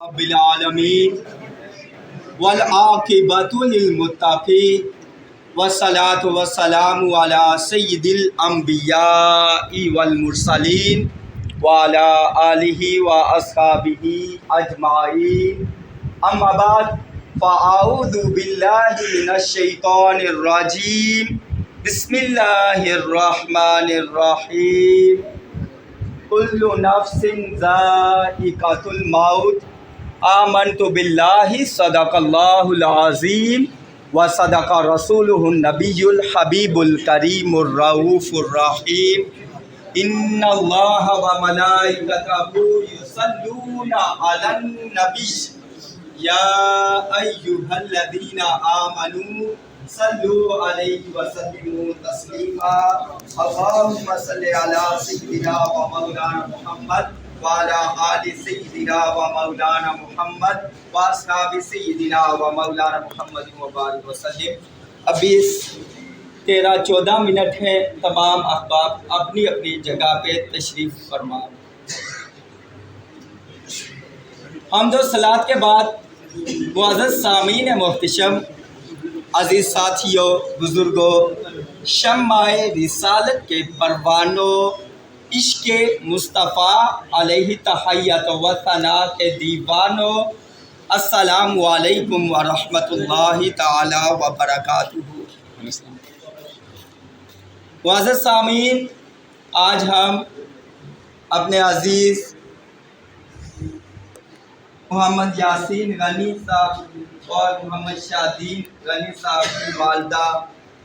رب العالمین والعاقبۃ للمتقین والصلاة والسلام علی سید الانبیاء والمرسلین وعلی آلہ واصحابہ اجمعین، اما بعد فاعوذ باللہ من الشیطان الرجیم، بسم اللہ الرحمن الرحیم۔ کل نفس ذائقۃ الموت، آمنت باللہ صدق اللہ العظیم وصدق رسولہ النبی الحبیب الکریم الرؤوف الرحیم۔ ان اللہ وملائکتہ یصلون علی النبی یا ایھا الذین آمنوا صلوا علیہ وسلموا تسلیما۔ اللہم صلی علی سیدنا و مولانا محمد وعلی آل سیدنا و مولانا محمد واصحاب سیدنا و مولانا محمد وبارک وسلم۔ ابھی 13-14 منٹ ہیں، تمام احباب اپنی اپنی جگہ پہ تشریف فرما۔ حمد و صلوات کے بعد معزز سامعین محتشم، عزیز ساتھیوں، بزرگوں، شمع رسالت کے پروانوں، عشق مصطفیٰ علیہ تحیت و ثناء کے دیوانوں، السلام علیکم ورحمۃ اللہ تعالی وبرکاتہ۔ معزز سامعین، آج ہم اپنے عزیز محمد یاسین غنی صاحب اور محمد شادین غنی صاحب کی والدہ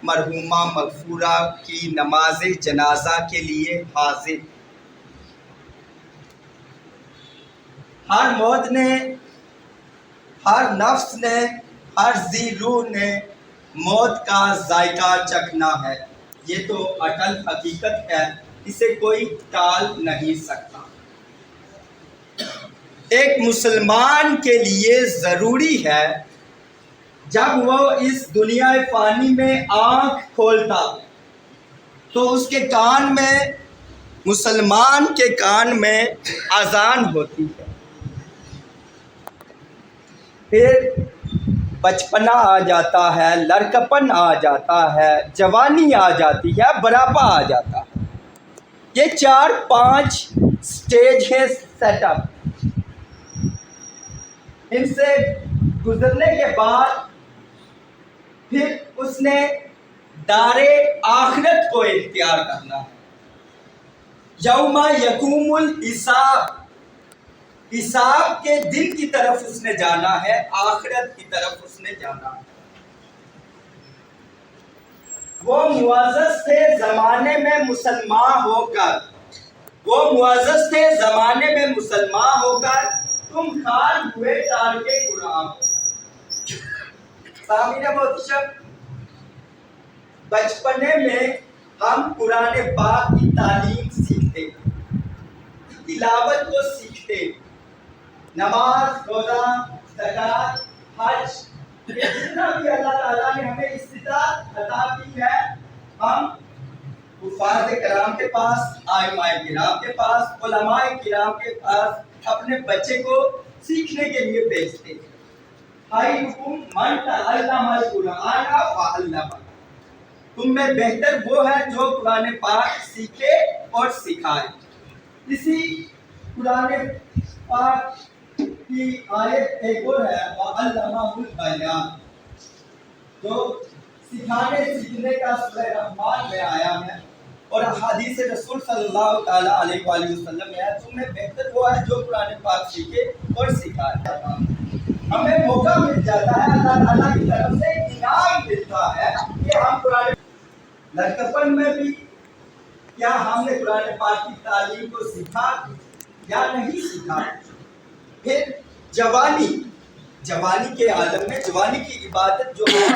مرحومہ مغفورہ کی نماز جنازہ کے لیے حاضر۔ ہر موت نے، ہر نفس نے، ہر ذی روح نے موت کا ذائقہ چکھنا ہے، یہ تو اٹل حقیقت ہے، اسے کوئی ٹال نہیں سکتا۔ ایک مسلمان کے لیے ضروری ہے جب وہ اس دنیا فانی میں آنکھ کھولتا تو اس کے کان میں، مسلمان کے کان میں اذان ہوتی ہے، پھر بچپنا آ جاتا ہے، لڑکپن آ جاتا ہے، جوانی آ جاتی ہے، بڑھاپا آ جاتا ہے۔ یہ 4-5 سٹیج ہے سیٹ اپ۔ ان سے گزرنے کے بعد پھر اس نے دار آخرت کو اختیار کرنا ہے۔ یوم یقوم الحساب، حساب کے دن کی طرف اس نے جانا ہے، آخرت کی طرف اس نے جانا ہے۔ وہ معزز تھے زمانے میں مسلمان ہو کر، وہ معزز تھے زمانے میں مسلمان ہو کر، تم خال ہوئے تارک قرآن۔ سامعین محتشم، بچپنے میں ہم قرآن پاک کی تعلیم سیکھتے، تلاوت کو سیکھتے، نماز، روزہ، زکوٰۃ، حج، جتنا بھی اللہ تعالیٰ نے ہمیں استطاعت عطا کی ہے، ہم حفاظ کرام کے پاس، ائمہ کرام کے پاس، علماء کرام کے پاس اپنے بچے کو سیکھنے کے لیے بھیجتے۔ خیرکم من تعلم القرآن وعلمہ، تم میں بہتر وہ ہے جو قرآن پاک سیکھے اور سکھائے۔ اسی قرآن پاک کی آیت ایک اور ہے، وعلمہ البیان، جو سکھانے سیکھنے کا سورہ رحمان میں آیا ہے، اور حدیث رسول صلی اللہ تعالیٰ علیہ وآلہ وسلم میں ہے، تم میں بہتر وہ ہے جو قرآن پاک سیکھے اور سکھائے۔ ہمیں موقع مل جاتا ہے، اللہ تعالیٰ کی طرف سے انعام ملتا ہے کہ ہم قرآن لڑکپن میں بھی کیا ہم نے قرآن پاک کی تعلیم کو سیکھا یا نہیں سیکھا۔ پھر جوانی کے عالم میں، جوانی کی عبادت جو ہے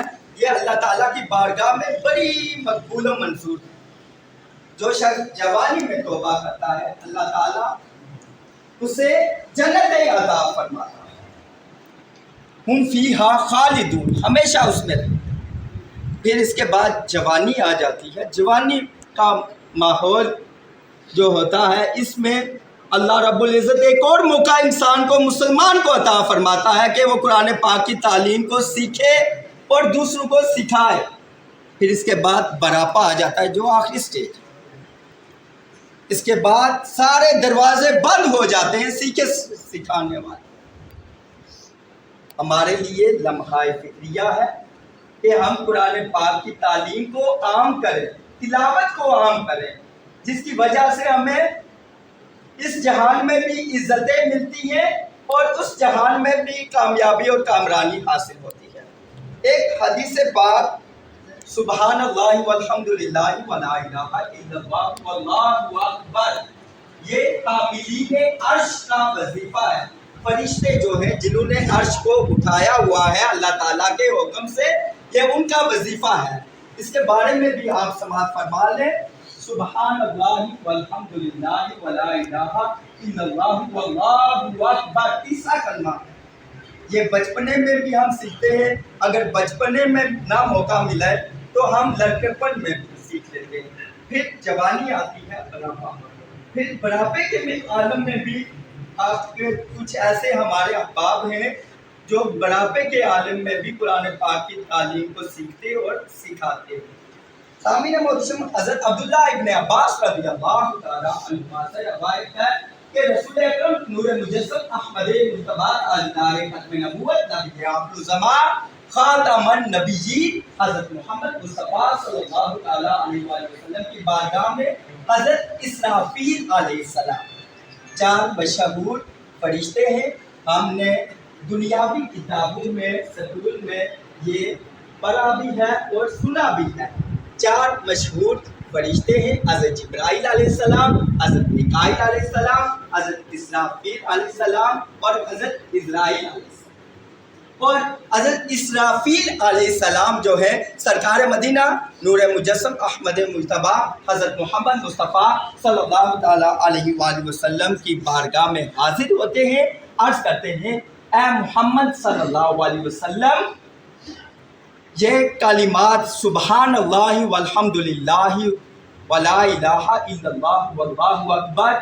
یہ اللہ تعالیٰ کی بارگاہ میں بڑی مقبول و منظور ہے۔ جو شخص جوانی میں توبہ کرتا ہے، اللہ تعالیٰ اسے جنت عطا فرماتا ہے، ہم فیہا خالدون، ہمیشہ اس میں رہے۔ پھر اس کے بعد جوانی آ جاتی ہے۔ جوانی کا ماحول جو ہوتا ہے، اس میں اللہ رب العزت ایک اور موقع انسان کو مسلمان کو عطا فرماتا ہے کہ وہ قرآن پاک کی تعلیم کو سیکھے اور دوسروں کو سکھائے. پھر اس کے بعد بڑھاپا آ جاتا ہے جو آخری سٹیج. اس کے بعد سارے دروازے بند ہو جاتے ہیں سیکھے سکھانے والے. ہمارے لیے لمحہ فکریہ ہے کہ ہم قرآن پاک کی تعلیم کو عام کریں، تلاوت کو عام کریں، جس کی وجہ سے ہمیں اس جہان میں بھی عزتیں ملتی ہیں اور اس جہان میں بھی کامیابی اور کامرانی حاصل ہوتی ہے. ایک حدیث پاک سبحان اللہ والحمد للہ ولا الہ الا اللہ واللہ اکبر، یہ حاملین عرش کا وظیفہ ہے. فرشتے جو ہیں جنہوں نے عرش کو اٹھایا ہوا ہے اللہ تعالیٰ کے حکم سے، یہ ان کا وظیفہ ہے. اس کے بارے میں بھی آپ سماعت فرما لیں. سبحان اللہ والحمد للہ ولا الہ الا اللہ واللہ اکبر، تیسرا کلمہ. یہ بچپنے میں بھی ہم سیکھتے ہیں، اگر بچپنے میں نہ موقع ملے تو ہم لڑکپن میں بھی سیکھ لیتے ہیں. پھر جوانی آتی ہے، بڑھاپا. پھر بڑھاپے کے عالم میں بھی آپ کے کچھ ایسے ہمارے احباب ہیں جو بڑھاپے کے عالم میں بھی قرآن پاک کی تعلیم کو سیکھتے اور سکھاتے ہیں. سامعین محترم، حضرت عبداللہ ابن عباس رضی اللہ تعالیٰ عنہما سے روایت ہے کہ رسول اکرم نور مجسم احمد مجتبی تاجدار ختم نبوت نبی آخر الزمان خاتم النبیین حضرت محمد مصطفیٰ صلی اللہ تعالیٰ علیہ وآلہ وسلم کی بارگاہ میں حضرت اسرافیل علیہ السلام 4 مشہور فرشتے ہیں. ہم نے دنیاوی کتابوں میں سطور میں یہ پڑھا بھی ہے اور سنا بھی ہے. 4 مشہور فرشتے ہیں، حضرت جبرائیل علیہ السلام، حضرت میکائیل علیہ السلام، حضرت اسرافیل علیہ السلام اور حضرت عزرائیل علیہ السلام. اور حضرت اسرافیل علیہ السلام جو ہے سرکار مدینہ نور مجسم احمد مجتبی حضرت محمد مصطفیٰ صلی اللہ تعالیٰ علیہ وآلہ وسلم کی بارگاہ میں حاضر ہوتے ہیں، عرض کرتے ہیں اے محمد صلی اللہ علیہ وسلم، یہ کلمات سبحان اللہ والحمد للہ ولا الہ الا اللہ واللہ اکبر،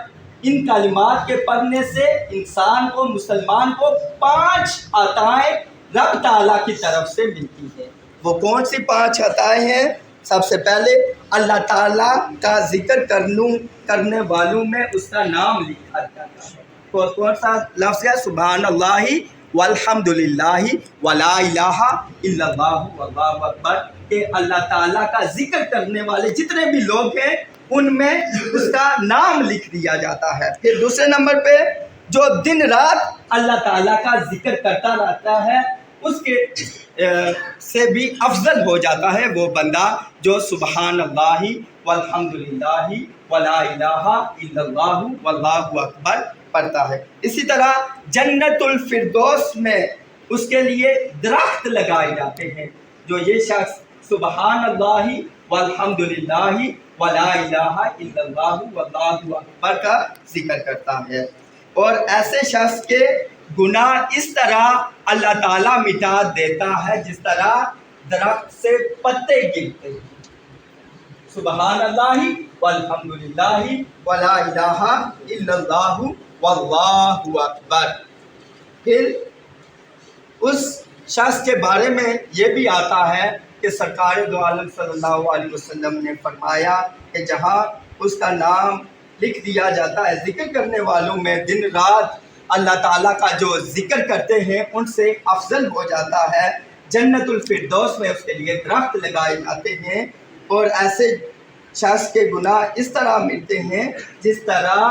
ان کلمات کے پڑھنے سے انسان کو، مسلمان کو 5 عطائیں رب تعالیٰ کی طرف سے ملتی ہیں. وہ کون سی 5 عطائیں ہیں؟ سب سے پہلے اللہ تعالیٰ کا ذکر کرنے والوں میں اس کا نام لکھا جاتا ہے. کون سا لفظ ہے؟ سبحان اللہ والحمد للہ ولا الہ الا اللہ واللہ اکبر، کہ اللہ تعالیٰ کا ذکر کرنے والے جتنے بھی لوگ ہیں ان میں اس کا نام لکھ دیا جاتا ہے. پھر دوسرے نمبر پہ جو دن رات اللہ تعالیٰ کا ذکر کرتا رہتا ہے اس کے سے بھی افضل ہو جاتا ہے وہ بندہ جو سبحان اللہ والحمد للہ ولا الہ الا اللہ واللہ اکبر پڑھتا ہے. اسی طرح جنت الفردوس میں اس کے لیے درخت لگائے جاتے ہیں جو یہ شخص سبحان اللہ والحمد للہ ولا الہ الا اللہ واللہ اکبر کا ذکر کرتا ہے. اور ایسے شخص کے گناہ اس طرح اللہ تعالیٰ مٹا دیتا ہے جس طرح درخت سے پتے گرتے ہیں. سبحان اللہ والحمد للہ ولا الہ الا اللہ واللہ اکبر. پھر اس شخص کے بارے میں یہ بھی آتا ہے کہ سرکار دو عالم صلی اللہ علیہ وسلم نے فرمایا کہ جہاں اس کا نام لکھ دیا جاتا ہے ذکر کرنے والوں میں، دن رات اللہ تعالیٰ کا جو ذکر کرتے ہیں ان سے افضل ہو جاتا ہے. جنت الفردوس میں اس کے لیے درخت لگائے جاتے ہیں اور ایسے شخص کے گناہ اس طرح ملتے ہیں جس طرح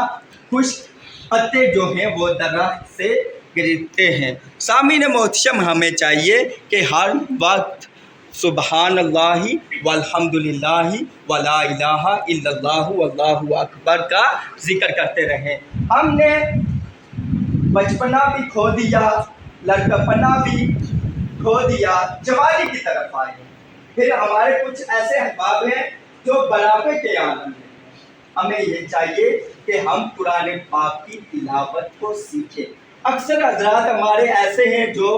خشک پتے جو ہیں وہ درخت سے گرتے ہیں. سامعین محتشم، ہمیں چاہیے کہ ہر وقت سبحان اللہ والحمد للہ ولا الہ الا اللہ واللہ اکبر کا ذکر کرتے رہیں. ہم نے بچپنا بھی کھو دیا، لڑکپنا بھی کھو دیا، جوانی کی طرف آئے. پھر ہمارے کچھ ایسے احباب ہیں جو بڑھاپے کے عالم میں. ہمیں یہ چاہیے کہ ہم قرآن پاک کی تلاوت کو سیکھیں. اکثر حضرات ہمارے ایسے ہیں جو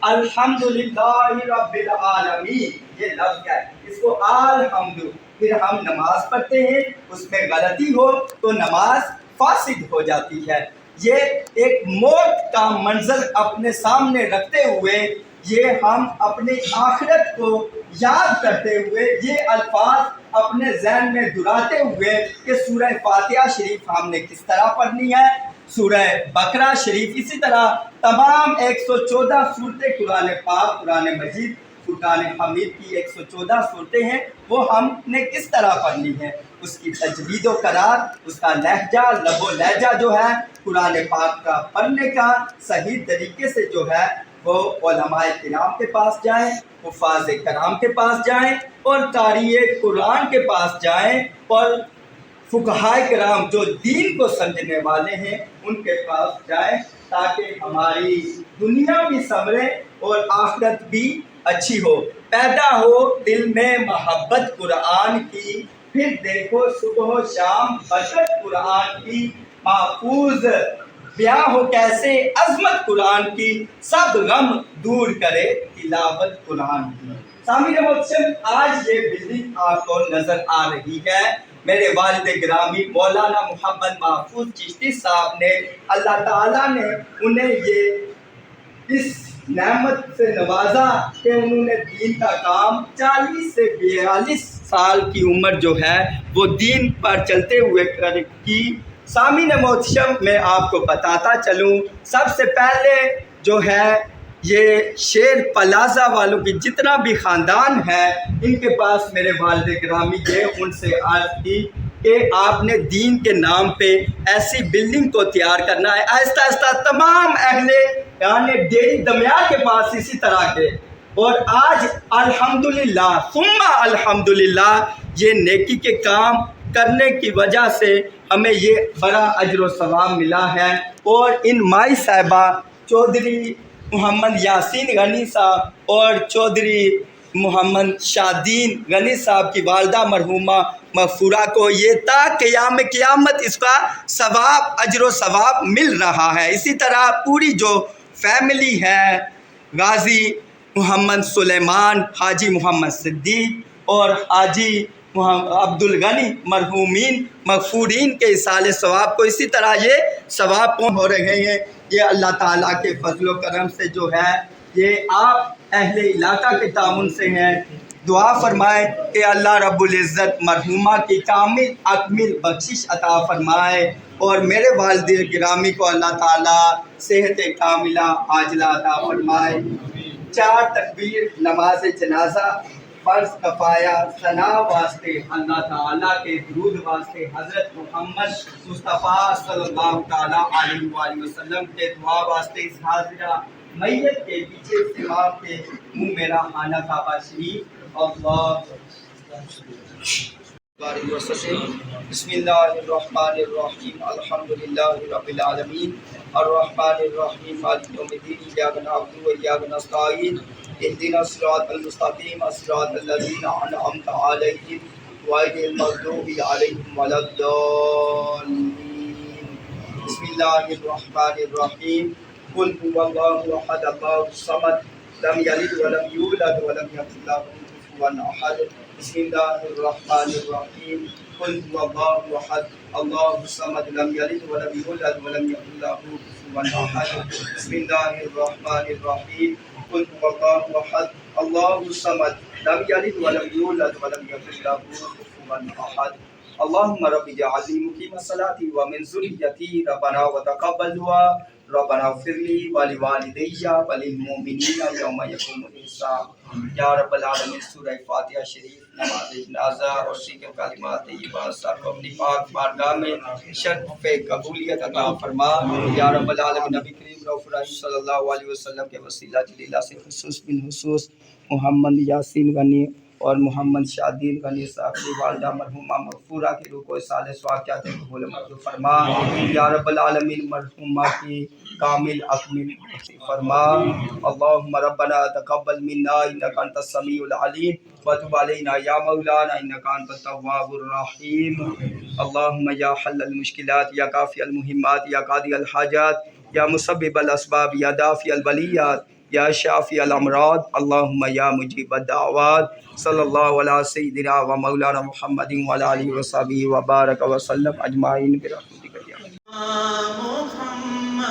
الحمدللہ رب العالمین یہ لفظ ہے، اس کو الحمد، پھر ہم نماز پڑھتے ہیں اس میں غلطی ہو تو نماز فاسد ہو جاتی ہے۔ یہ ایک موت کا منظر اپنے سامنے رکھتے ہوئے، یہ ہم اپنی آخرت کو یاد کرتے ہوئے، یہ الفاظ اپنے ذہن میں دہراتے ہوئے کہ سورہ فاتحہ شریف ہم نے کس طرح پڑھنی ہے، سورہ بقرہ شریف، اسی طرح تمام 114 صورتیں قرآن پاک، قرآن مجید، فرقان حمید کی 114 صورتیں ہیں، وہ ہم نے کس طرح پڑھنی ہے، اس کی تجوید و قرار، اس کا لہجہ، لب و لہجہ جو ہے قرآن پاک کا پڑھنے کا صحیح طریقے سے جو ہے وہ علماء کرام کے پاس جائیں، حفاظ کرام کے پاس جائیں، اور قاری قرآن کے پاس جائیں، اور فقہائے کرام جو دین کو سمجھنے والے ہیں ان کے پاس جائیں، تاکہ ہماری دنیا بھی سنورے اور آخرت بھی اچھی ہو، پیدا ہو دل میں محبت قرآن کی، پھر دیکھو صبح و شام برکت قرآن کی، محفوظ بیاں ہو کیسے عظمت قرآن کی، سب غم دور کرے تلاوت قرآن کی۔ سامعین محترم، آج یہ بلڈنگ آپ کو نظر آ رہی ہے، میرے والد گرامی مولانا محمد محفوظ چشتی صاحب نے، اللہ تعالیٰ نے انہیں یہ اس نعمت سے نوازا کہ انہوں نے دین کا کام 40 سے 42 سال کی عمر جو ہے وہ دین پر چلتے ہوئے کی۔ سامعین محترم، میں آپ کو بتاتا چلوں، سب سے پہلے جو ہے یہ شیر پلازا والوں کی جتنا بھی خاندان ہے، ان کے پاس میرے والد گرامی یہ ان سے عرض کی کہ آپ نے دین کے نام پہ ایسی بلڈنگ کو تیار کرنا ہے۔ آہستہ آہستہ تمام اہل یعنی ڈیری دمیار کے پاس اسی طرح کے، اور آج الحمدللہ ثم الحمدللہ یہ نیکی کے کام کرنے کی وجہ سے ہمیں یہ بڑا اجر و ثواب ملا ہے۔ اور ان مائی صاحبہ چودھری محمد یاسین غنی صاحب اور چودھری محمد شادین غنی صاحب کی والدہ مرحومہ مغفورہ کو یہ تا قیامت اس کا ثواب، اجر و ثواب مل رہا ہے۔ اسی طرح پوری جو فیملی ہے، غازی محمد سلیمان، حاجی محمد صدیق اور حاجی عبدالغنی مرحومین مغفورین کے ایصال ثواب کو اسی طرح یہ ثواب ہو رہے ہیں۔ یہ اللہ تعالیٰ کے فضل و کرم سے جو ہے یہ آپ اہل علاقہ کے تعاون سے ہیں۔ دعا فرمائے کہ اللہ رب العزت مرحومہ کی کامل اکمل بخشش عطا فرمائے، اور میرے والد گرامی کو اللہ تعالیٰ صحت کاملہ عاجلہ عطا فرمائے۔ 4 تکبیر نماز جنازہ فرض کفایہ ثنا واسطے اللہ تعالیٰ کے درود واسطے حضرت محمد مصطفیٰ صلی اللہ تعالیٰ علیہ وآلہ وسلم کے دعا واسطے اس حاضرہ میت کے پیچھے امام کے منہ میرا خانہ کعبہ شریف اللہ بسم اللہ الرحمن الرحیم الحمدللہ رب العالمین الرحمن الرحیم مالک یوم الدین ایاک نعبد و ایاک نستعین اهدنا الصراط المستقیم صراط الذین انعمت علیہم غیر المغضوب علیہم ولا الضالین۔ بسم اللہ الرحمن الرحیم قل هو اللہ احد اللہ الصمد لم یلد ولم یولد ولم یکن له کفوا احد۔ بسم اللہ الرحمن الرحیم قل هو اللہ احد اللہ الصمد لم یلد ولم یولد ولم یکن له کفوا احد۔ بسم اللہ الرحمن الرحیم قل هو اللہ احد اللہ الصمد لم یلد ولم یولد ولم یکن له کفوا احد۔ اللہم رب اجعلنی مقیم الصلاۃ ومن ذریتی ربنا وتقبل دعا ربنا اغفر لی ولوالدی وللمؤمنین یوم یقوم الحساب۔ یا رب العالمین، سورہ فاتحہ شریف، نماز جنازہ اور سیکھ کلمات طیبات سب کو اپنی پاک بارگاہ میں شرف قبولیت عطا فرما۔ یا رب العالمین، نبی کریم رؤوف الرحیم صلی اللہ علیہ وسلم کے وسیلہ جلیلہ سے خصوص بالخصوص محمد یاسین غنی اور محمد شادین غنی صاحب کی والدہ مرحومہ مغفورہ کی روح کو اصالِ سواقیات قبول منظور فرما۔ یا رب العالمین، مرحومہ کی کامل اکمل نصیب فرما۔ اللہم ربنا تقبل منا انک انت السمیع العلیم وتب علینا یا مولانا انک انت التواب الرحیم۔ اللہم یا حل المشکلات یا کافی المہمات یا قاضی الحاجات یا مسبب الاسباب یا دافع البلیات یا شافی الامراض، اللہم یا مجیب الدعوات، صلی اللہ علیہ سیدنا و مولانا محمد و علیہ وصحبہ وبارک وسلم اجمعین برحمتک یا محمد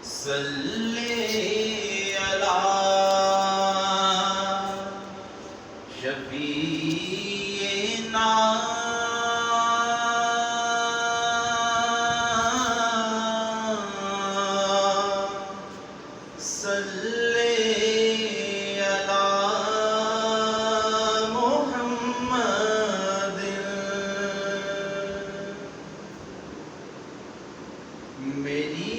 صلی علی شفیعنا صلی علی محمد میری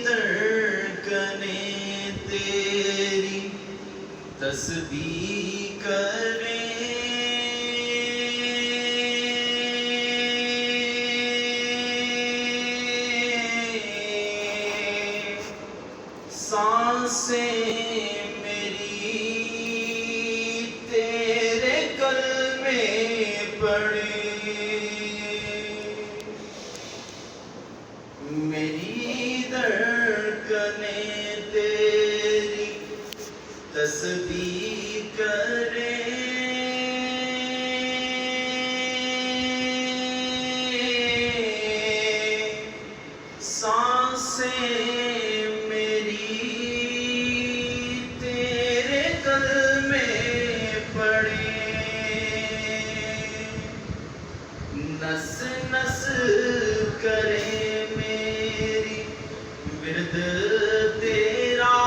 دھڑکنیں تیری تسبیح کریں سانسیں میری تیرے کلمے پڑھیں میری دھڑکنیں تیری تسبیح کریں سانسیں میری تیرے کلمے پڑھیں نس نس کرے میری ورد تیرا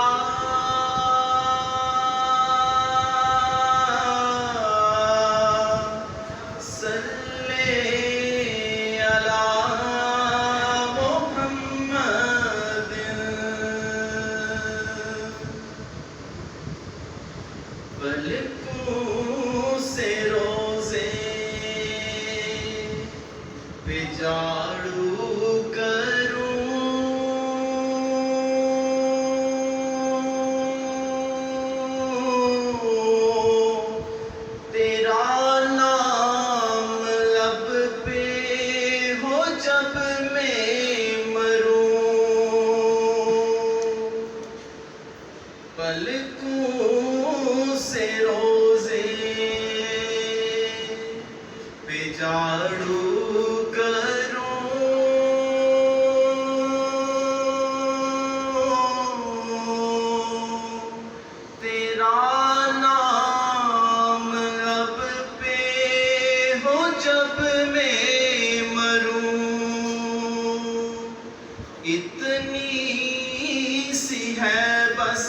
صلی علی محمد پلکوں سے روزے پہ جھاڑو کروں تیرا نام لب پہ ہو جب میں مروں پلکوں سے روزے پہ جھاڑو تیرا نام لب پہ ہو جب میں مروں اتنی سی ہے بس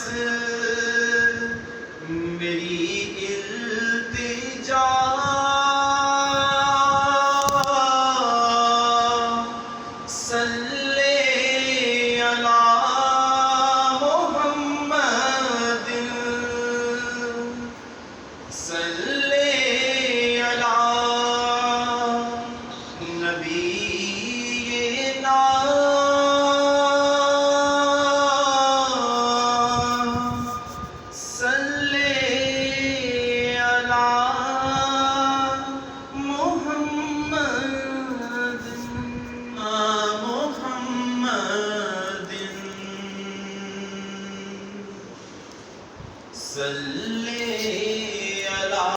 میری التجا صلی علی محمد صلی علی نبینا صلی علی محمد محمد صلی علی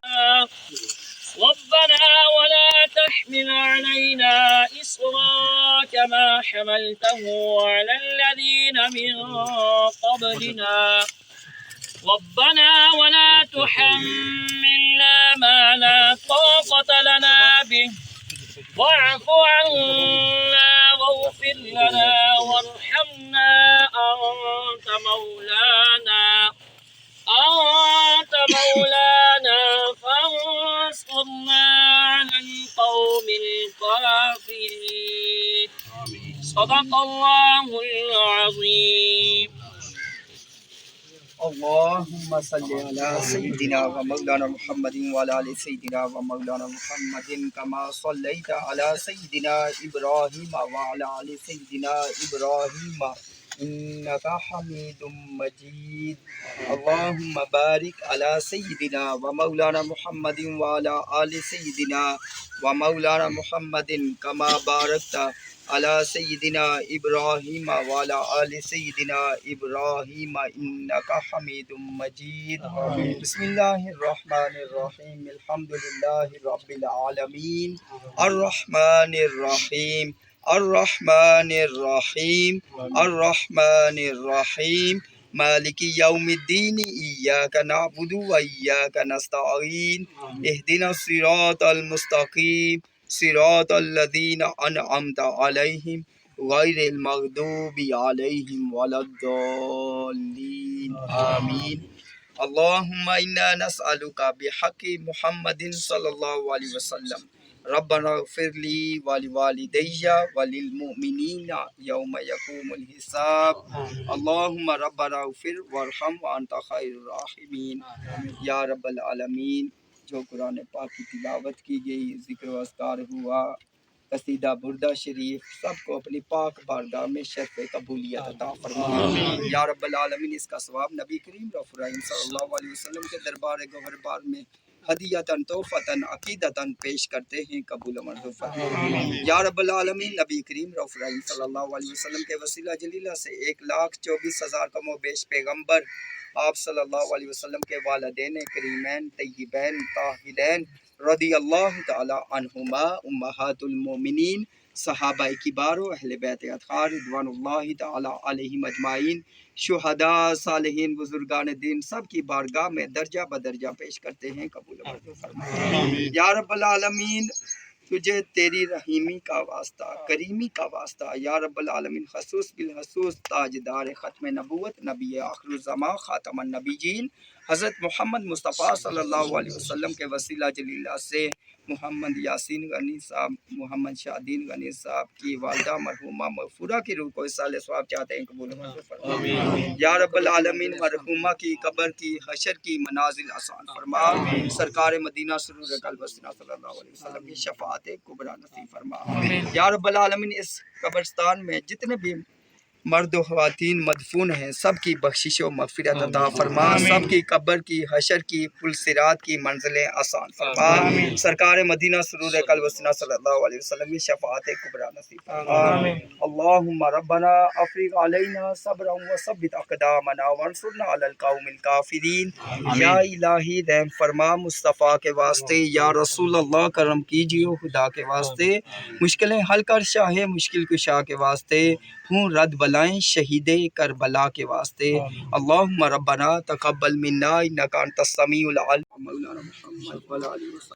ربنا ولا تحمل علينا إصرا كما حملته على الذين من قبلنا ربنا ولا تحملنا ما لا طاقة لنا به واعف عنا واغفر لنا وارحمنا أنت مولانا فانصرنا على القوم الكافرين صدق الله العظيم. اللهم صل على سيدنا ومولانا محمد وعلى آل سيدنا ومولانا محمد كما صليت على سيدنا إبراهيم وعلى آل سيدنا إبراهيم إنك حميد مجيد. اللهم بارك على سيدنا ومولانا محمد وعلى آل سيدنا ومولانا محمد كما باركت علی سیدنا ابراہیم وعلی آل سیدنا ابراہیم انک حمید مجید بسم اللہ الرحمن الرحیم الحمد للہ رب العالمین الرحمن الرحیم الرحمن الرحیم الرحمن الرحیم مالک یوم الدین ایاک نعبد و ایاک نستعین اہدنا الصراط المستقیم صراط الذین انعمت علیہم غیر المغضوب علیہم ولا الضالین آمین اللہم انا نسألک بحق محمد صلی اللہ علیہ وسلم ربنا اغفر لی ولوالدی وللمؤمنین یوم یقوم الحساب اللہم ربنا اغفر وارحم وانت خیر الراحمین یا رب العالمین۔ جو قرآن پاک کی تلاوت کی گئی، ذکر و اذکار ہوا، قصیدہ بردہ شریف، سب کو اپنی پاک بارگاہ میں شرف قبولیت عطا فرما یا رب العالمین۔ اس کا ثواب نبی کریم رؤوف الرحیم صلی اللہ علیہ وسلم کے دربار گوہر بار میں ہدیتاً تحفتاً عقیدتاً پیش کرتے ہیں، قبول و منظور فرما یا رب العالمین۔ نبی کریم رؤوف الرحیم صلی اللہ علیہ وسلم کے وسیلہ جلیلہ سے 1,24,000 کم و بیش پیغمبر آپ صلی اللہ علیہ وسلم کے والدین کریمین طیبین طاہرین رضی اللہ تعالی عنہما، امہات المومنین، صحابہ کبار و اہل بیت اطہار رضوان اللہ تعالی علیہم اجمعین، شہداء، صالحین، بزرگان دین، سب کی بارگاہ میں درجہ بدرجہ پیش کرتے ہیں، قبول و منظور فرما یا رب العالمین۔ تجھے تیری رحیمی کا واسطہ، کریمی کا واسطہ یا رب العالمین، خصوص بالخصوص تاجدار ختم نبوت، نبی آخر الزمان، خاتم النبیین، حضرت محمد مصطفیٰ صلی اللہ علیہ وسلم کے وسیلہ جلیلہ سے محمد یاسین غنی صاحب، محمد شادین غنی صاحب کی والدہ مرحومہ مغفورہ کی روح کو اصال ثواب چاہتے ہیں، قبول و منظور فرما یا رب العالمین۔ مرحومہ کی قبر کی حشر کی منازل آسان فرما، سرکار مدینہ سرور قلب وسطیٰ صلی اللہ علیہ وسلم کی شفاعت کبریٰ نصیب فرما یا رب العالمین۔ اس قبرستان میں جتنے بھی مرد و خواتین مدفون ہیں، سب کی بخشش و مغفرت عطا فرما، سب کی قبر کی حشر کی پل صراط کی منزلیں آسان فرما، سرکار مدینہ سرور قلب وسطیٰ صلی اللہ علیہ وسلم کی شفاعت کبریٰ نصیب فرما۔ اللہم ربنا افرغ علینا صبرا وثبت اقدامنا وانصرنا علی القوم الکافرین۔ یا الہی رحم فرما مصطفیٰ کے واسطے، یا رسول اللہ کرم کیجیے خدا کے واسطے، مشکلیں حل کر شاہ مشکل کشا کے واسطے، ہوں رد بلائیں شہید کربلا کے واسطے۔ اللہم ربنا تقبل منا انک انت السمیع العلیم۔ مولانا محمد وعلی آلہ وسلم۔